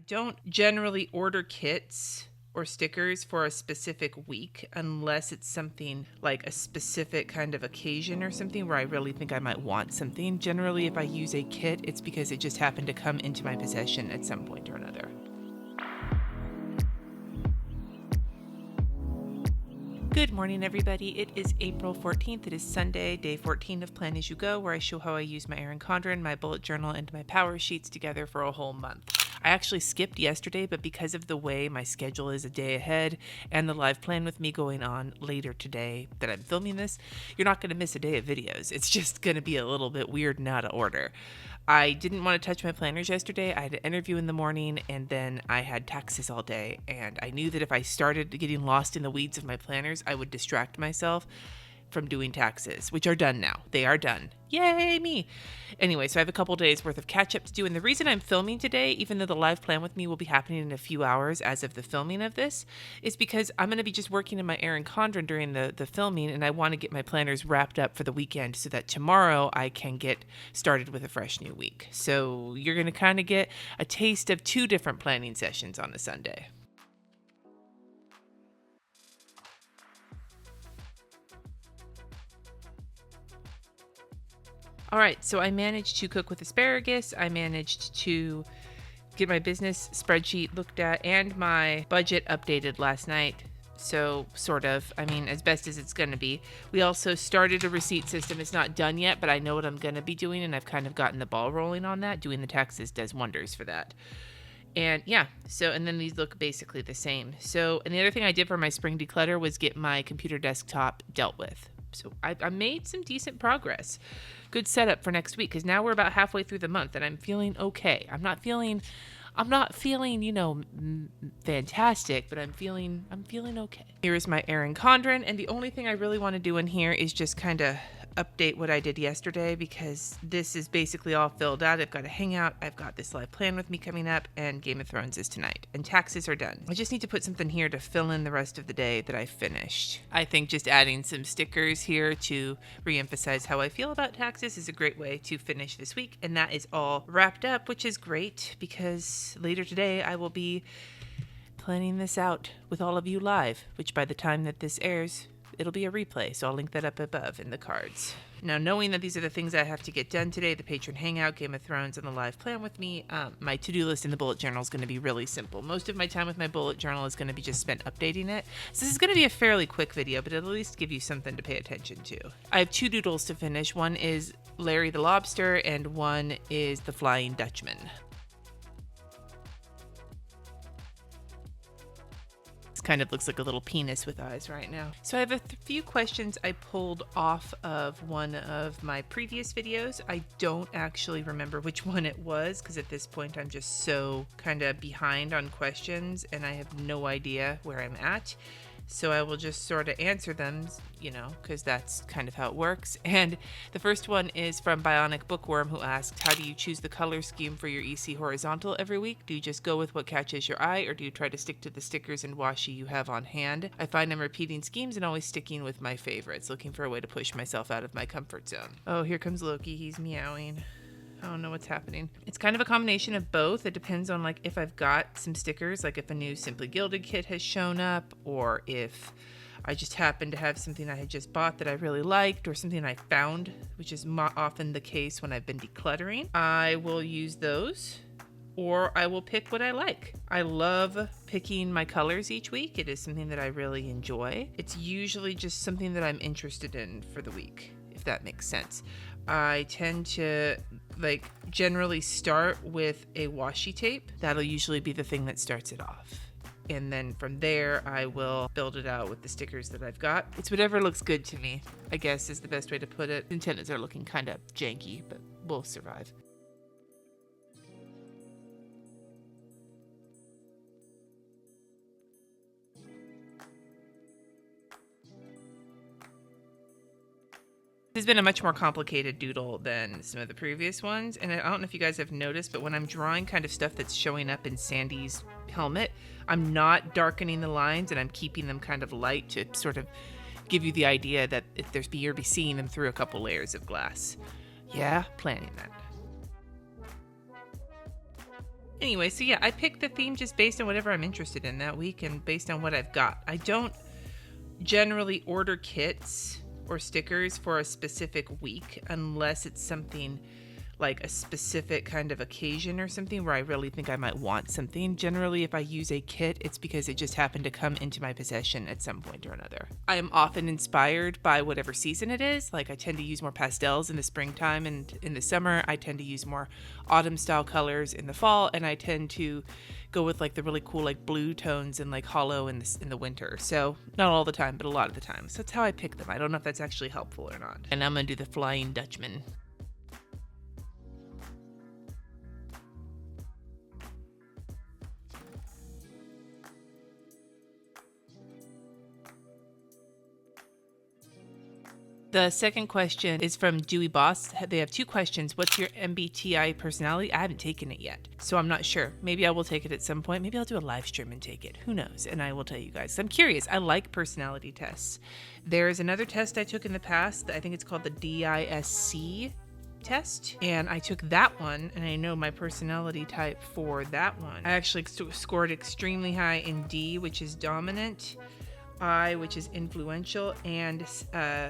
don't generally order kits or stickers for a specific week unless it's something like a specific kind of occasion or something where I really think I might want something. Generally, if I use a kit, it's because it just happened to come into my possession at some point or another. Good morning, everybody. It is April 14th. It is Sunday, day 14 of Plan As You Go, where I show how I use my Erin Condren, my bullet journal, and my power sheets together for a whole month. I actually skipped yesterday, but because of the way my schedule is a day ahead and the live plan with me going on later today that I'm filming this, you're not going to miss a day of videos. It's just going to be a little bit weird and out of order. I didn't want to touch my planners yesterday. I had an interview in the morning and then I had taxes all day. And I knew that if I started getting lost in the weeds of my planners, I would distract myself from doing taxes, which are done now. They are done. Yay, me. Anyway, so I have a couple days worth of catch up to do. And the reason I'm filming today, even though the live plan with me will be happening in a few hours as of the filming of this, is because I'm going to be just working in my Erin Condren during the filming. And I want to get my planners wrapped up for the weekend so that tomorrow I can get started with a fresh new week. So you're going to kind of get a taste of two different planning sessions on a Sunday. All right, so I managed to cook with asparagus. I managed to get my business spreadsheet looked at and my budget updated last night. So sort of, as best as it's going to be. We also started a receipt system. It's not done yet, but I know what I'm going to be doing, and I've kind of gotten the ball rolling on that. Doing the taxes does wonders for that. And yeah, and then these look basically the same. So, and the other thing I did for my spring declutter was get my computer desktop dealt with. So I made some decent progress. Good setup for next week, because now we're about halfway through the month and I'm feeling okay. I'm not feeling, fantastic, but I'm feeling okay. Here's my Erin Condren, and the only thing I really want to do in here is just kind of update what I did yesterday, because this is basically all filled out. I've got a hangout, I've got this live plan with me coming up, and Game of Thrones is tonight, and taxes are done. I just need to put something here to fill in the rest of the day that I finished. I think just adding some stickers here to reemphasize how I feel about taxes is a great way to finish this week, and that is all wrapped up, which is great because later today I will be planning this out with all of you live, which by the time that this airs, it'll be a replay, so I'll link that up above in the cards. Now, knowing that these are the things I have to get done today, the patron hangout, Game of Thrones, and the live plan with me, my to-do list in the bullet journal is going to be really simple. Most of my time with my bullet journal is going to be just spent updating it. So this is going to be a fairly quick video, but it'll at least give you something to pay attention to. I have two doodles to finish. One is Larry the Lobster, and one is the Flying Dutchman. Kind of looks like a little penis with eyes right now. So I have a few questions I pulled off of one of my previous videos. I don't actually remember which one it was, because at this point I'm just so kind of behind on questions and I have no idea where I'm at. So I will just sort of answer them, because that's kind of how it works. And the first one is from Bionic Bookworm, who asked, how do you choose the color scheme for your EC horizontal every week? Do you just go with what catches your eye, or do you try to stick to the stickers and washi you have on hand? I find I'm repeating schemes and always sticking with my favorites, looking for a way to push myself out of my comfort zone. Oh, here comes Loki. He's meowing. I don't know what's happening. It's kind of a combination of both. It depends on if I've got some stickers, like if a new Simply Gilded kit has shown up, or if I just happen to have something I had just bought that I really liked, or something I found, which is often the case when I've been decluttering. I will use those, or I will pick what I like. I love picking my colors each week. It is something that I really enjoy. It's usually just something that I'm interested in for the week, if that makes sense. I tend to generally start with a washi tape. That'll usually be the thing that starts it off. And then from there, I will build it out with the stickers that I've got. It's whatever looks good to me, I guess is the best way to put it. Antennas are looking kind of janky, but we'll survive. This has been a much more complicated doodle than some of the previous ones, and I don't know if you guys have noticed, but when I'm drawing kind of stuff that's showing up in Sandy's helmet, I'm not darkening the lines and I'm keeping them kind of light to sort of give you the idea that if you'll be seeing them through a couple layers of glass. Yeah, planning that. Anyway, so yeah, I pick the theme just based on whatever I'm interested in that week and based on what I've got. I don't generally order kits or stickers for a specific week unless it's something like a specific kind of occasion or something where I really think I might want something. Generally, if I use a kit, it's because it just happened to come into my possession at some point or another. I am often inspired by whatever season it is. Like I tend to use more pastels in the springtime, and in the summer, I tend to use more autumn style colors in the fall, and I tend to go with like the really cool like blue tones and like hollow in the winter. So not all the time, but a lot of the time. So that's how I pick them. I don't know if that's actually helpful or not. And I'm gonna do the Flying Dutchman. The second question is from Dewey Boss. They have 2 questions. What's your MBTI personality? I haven't taken it yet, so I'm not sure. Maybe I will take it at some point. Maybe I'll do a live stream and take it. Who knows? And I will tell you guys. I'm curious. I like personality tests. There's another test I took in the past. I think it's called the DISC test, and I took that one, and I know my personality type for that one. I actually scored extremely high in D, which is dominant, I, which is influential, and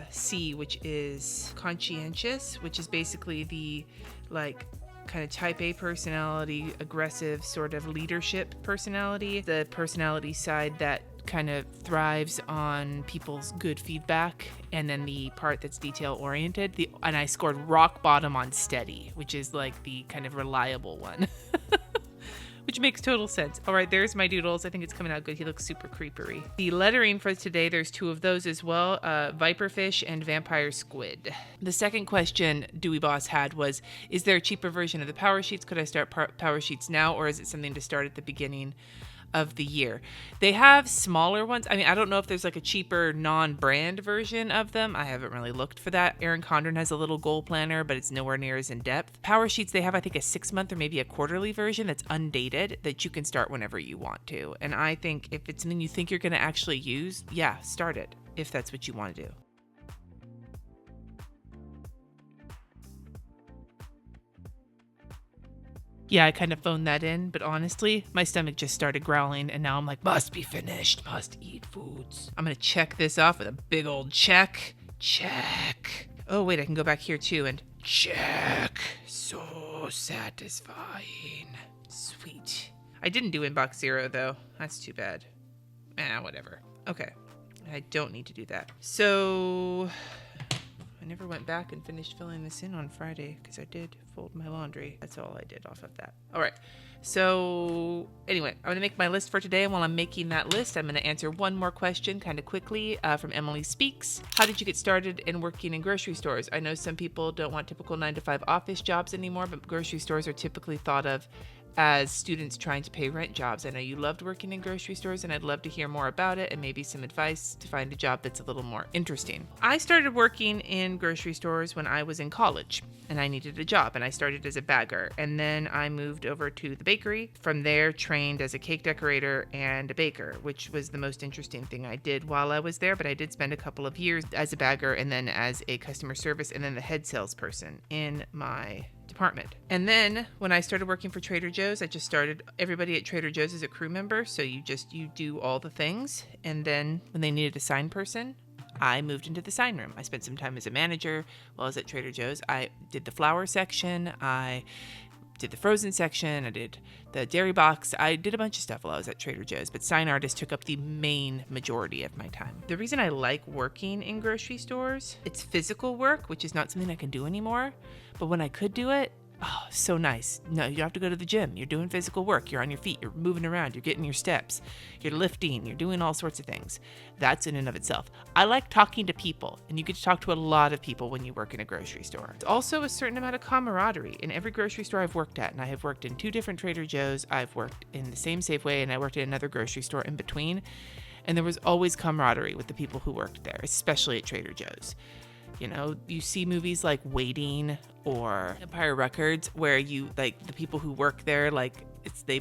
C, which is conscientious, which is basically the like kind of type A personality, aggressive sort of leadership personality, the personality side that kind of thrives on people's good feedback, and then the part that's detail oriented. And I scored rock bottom on steady, which is like the kind of reliable one. Which makes total sense. All right, there's my doodles. I think it's coming out good. He looks super creepery. The lettering for today, there's 2 of those as well, Viperfish and Vampire Squid. The second question Dewey Boss had was, is there a cheaper version of the Power Sheets? Could I start Power Sheets now, or is it something to start at the beginning of the year? They have smaller ones. I mean, I don't know if there's like a cheaper non-brand version of them. I haven't really looked for that. Erin Condren has a little goal planner, but it's nowhere near as in depth. Power Sheets, they have, I think, a 6-month or maybe a quarterly version that's undated that you can start whenever you want to. And I think if it's something you think you're going to actually use, yeah, start it if that's what you want to do. Yeah, I kind of phoned that in, but honestly, my stomach just started growling, and now I'm like, must be finished, must eat foods. I'm going to check this off with a big old check. Check. Oh, wait, I can go back here too and check. So satisfying. Sweet. I didn't do inbox 0, though. That's too bad. Whatever. Okay. I don't need to do that. So I never went back and finished filling this in on Friday because I did fold my laundry. That's all I did off of that. All right. So anyway, I'm going to make my list for today. And while I'm making that list, I'm going to answer one more question kind of quickly from Emily Speaks. How did you get started in working in grocery stores? I know some people don't want typical 9-to-5 office jobs anymore, but grocery stores are typically thought of as students trying to pay rent jobs. I know you loved working in grocery stores, and I'd love to hear more about it and maybe some advice to find a job that's a little more interesting. I started working in grocery stores when I was in college, and I needed a job, and I started as a bagger, and then I moved over to the bakery. From there, trained as a cake decorator and a baker, which was the most interesting thing I did while I was there, but I did spend a couple of years as a bagger and then as a customer service and then the head salesperson in my department. And then when I started working for Trader Joe's, I just started, everybody at Trader Joe's is a crew member, so you do all the things. And then when they needed a sign person, I moved into the sign room. I spent some time as a manager while I was at Trader Joe's. I did the flour section, I did the frozen section, I did the dairy box. I did a bunch of stuff while I was at Trader Joe's, but sign artist took up the main majority of my time. The reason I like working in grocery stores, it's physical work, which is not something I can do anymore. But when I could do it, oh, so nice. No, you don't have to go to the gym. You're doing physical work. You're on your feet. You're moving around. You're getting your steps. You're lifting. You're doing all sorts of things. That's in and of itself. I like talking to people, and you get to talk to a lot of people when you work in a grocery store. It's also a certain amount of camaraderie. In every grocery store I've worked at, and I have worked in 2 different Trader Joe's, I've worked in the same Safeway, and I worked at another grocery store in between, and there was always camaraderie with the people who worked there, especially at Trader Joe's. You know, you see movies like Waiting or Empire Records where you, like, the people who work there, like, they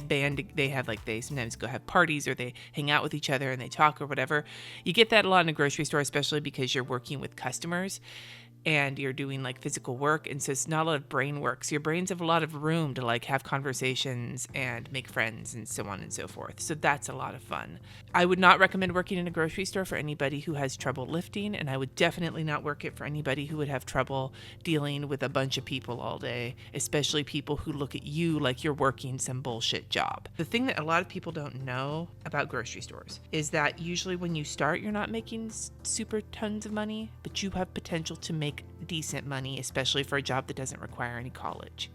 sometimes go have parties or they hang out with each other and they talk or whatever. You get that a lot in a grocery store, especially because you're working with customers. and you're doing like physical work, and so it's not a lot of brain work. So your brains have a lot of room to like have conversations and make friends and so on and so forth. So that's a lot of fun. I would not recommend working in a grocery store for anybody who has trouble lifting, and I would definitely not work it for anybody who would have trouble dealing with a bunch of people all day, especially people who look at you like you're working some bullshit job. The thing that a lot of people don't know about grocery stores is that usually when you start, you're not making super tons of money, but you have potential to make decent money, especially for a job that doesn't require any college.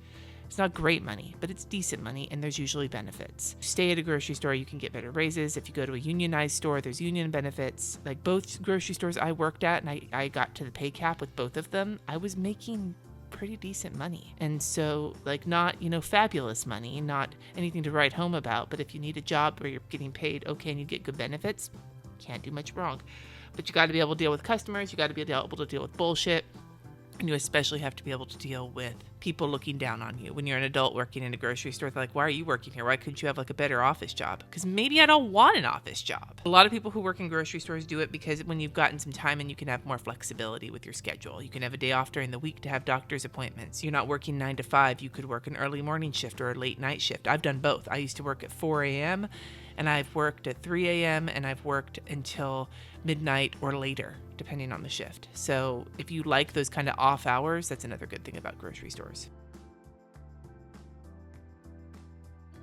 It's not great money, but it's decent money, and there's usually benefits. Stay at a grocery store, you can get better raises. If you go to a unionized store, there's union benefits. Like both grocery stores I worked at, and I got to the pay cap with both of them, I was making pretty decent money. And so like not, fabulous money, not anything to write home about, but if you need a job where you're getting paid okay and you get good benefits, can't do much wrong. But you got to be able to deal with customers, you got to be able to deal with bullshit, and you especially have to be able to deal with people looking down on you. When you're an adult working in a grocery store, they're like, why are you working here? Why couldn't you have like a better office job? Because maybe I don't want an office job. A lot of people who work in grocery stores do it because when you've gotten some time and you can have more flexibility with your schedule. You can have a day off during the week to have doctor's appointments. You're not working 9 to 5. You could work an early morning shift or a late night shift. I've done both. I used to work at 4 a.m. and I've worked at 3 a.m. and I've worked until midnight or later, depending on the shift. So if you like those kind of off hours, that's another good thing about grocery stores.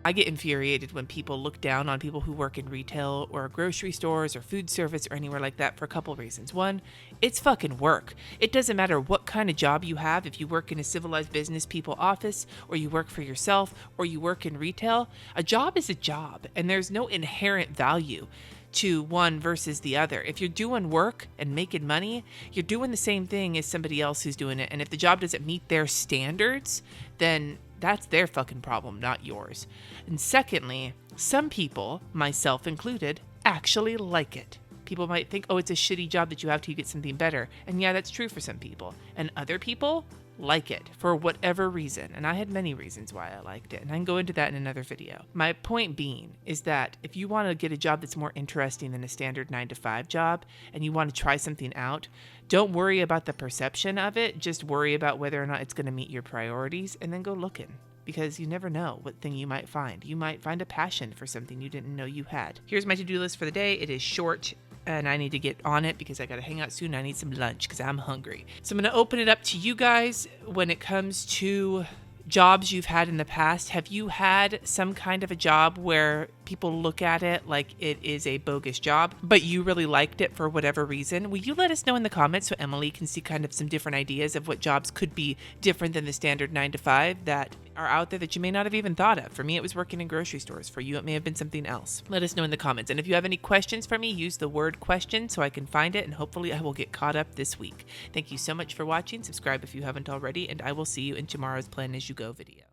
I get infuriated when people look down on people who work in retail or grocery stores or food service or anywhere like that for a couple reasons. One, it's fucking work. It doesn't matter what kind of job you have. If you work in a civilized business people office, or you work for yourself, or you work in retail, a job is a job, and there's no inherent value to one versus the other. If you're doing work and making money, you're doing the same thing as somebody else who's doing it. And if the job doesn't meet their standards, then that's their fucking problem, not yours. And secondly, some people, myself included, actually like it. People might think, oh, it's a shitty job that you have till you get something better. And yeah, that's true for some people. And other people like it for whatever reason. And I had many reasons why I liked it. And I can go into that in another video. My point being is that if you want to get a job that's more interesting than a standard 9 to 5 job, and you want to try something out, don't worry about the perception of it. Just worry about whether or not it's going to meet your priorities, and then go looking. Because you never know what thing you might find. You might find a passion for something you didn't know you had. Here's my to-do list for the day. It is short, and I need to get on it because I got to hang out soon. I need some lunch because I'm hungry. So I'm going to open it up to you guys when it comes to jobs you've had in the past. Have you had some kind of a job where people look at it like it is a bogus job, but you really liked it for whatever reason? Will you let us know in the comments so Emily can see kind of some different ideas of what jobs could be different than the standard 9 to 5 that are out there that you may not have even thought of? For me, it was working in grocery stores. For you, it may have been something else. Let us know in the comments. And if you have any questions for me, use the word question so I can find it, and hopefully I will get caught up this week. Thank you so much for watching. Subscribe if you haven't already, and I will see you in tomorrow's Plan As You Go video.